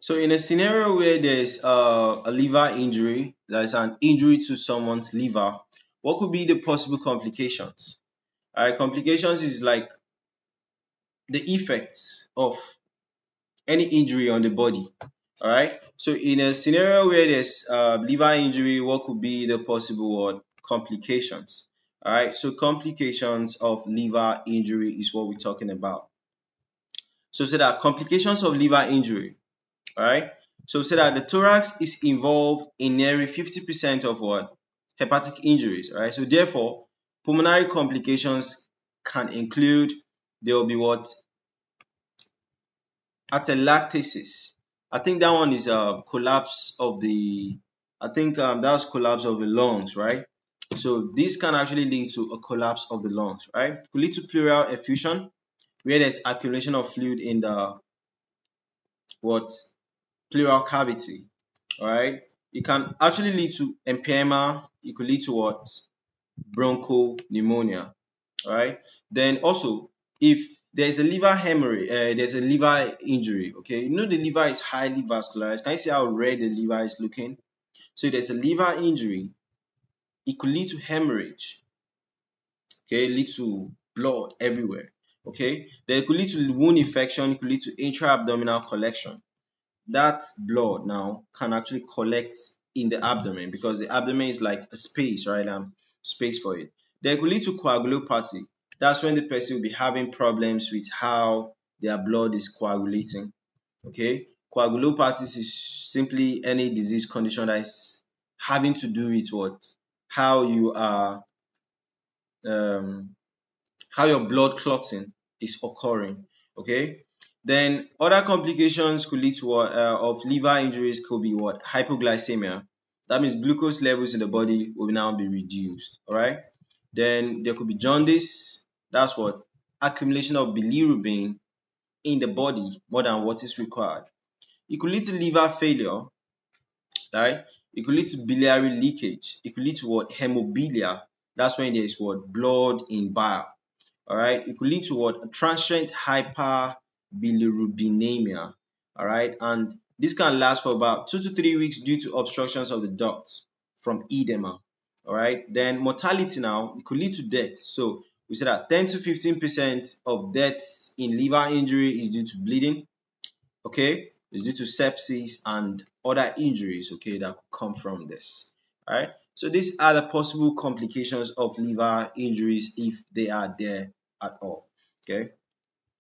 So in a scenario where there's a liver injury, there's an injury to someone's liver, what could be the possible complications? Alright, complications is like the effects of any injury on the body. Alright, so in a scenario where there's liver injury, what could be the possible complications? Alright, so complications of liver injury is what we're talking about. So say that complications of liver injury. Alright, so say that the thorax is involved in nearly 50% of what? Hepatic injuries. Alright, so therefore, pulmonary complications can include, there will be what? Atelectasis. I think that one is a collapse of the, I think that's collapse of the lungs, right? So this can actually lead to a collapse of the lungs, right? It could lead to pleural effusion, where there's accumulation of fluid in the what? Pleural cavity. All right. It can actually lead to empyema. It could lead to what? Bronchopneumonia. All right. Then also, if there's a liver hemorrhage, there's a liver injury. Okay, you know the liver is highly vascularized. Can you see how red the liver is looking? So if there's a liver injury, it could lead to hemorrhage. Okay, lead to blood everywhere. Okay, then it could lead to wound infection. It could lead to intra-abdominal collection. That blood now can actually collect in the abdomen because the abdomen is like a space, right? Space for it. Then it could lead to coagulopathy. That's when the person will be having problems with how their blood is coagulating. Okay, coagulopathy is simply any disease condition that is having to do with what? How you are, um, how your blood clotting is occurring. Okay, then other complications could lead to of liver injuries could be what? Hypoglycemia. That means glucose levels in the body will now be reduced. All right. Then there could be jaundice. That's what? Accumulation of bilirubin in the body more than what is required. It could lead to liver failure. Right. It could lead to biliary leakage. It could lead to what? Hemophilia. That's when there is what? Blood in bile. All right, it could lead to what? Transient hyperbilirubinemia. All right, and this can last for about 2 to 3 weeks due to obstructions of the ducts from edema. All right, then mortality now, it could lead to death. So we said that 10 to 15% of deaths in liver injury is due to bleeding. Okay, it's due to sepsis and other injuries. Okay, that could come from this. All right, so these are the possible complications of liver injuries if they are there at all. Okay.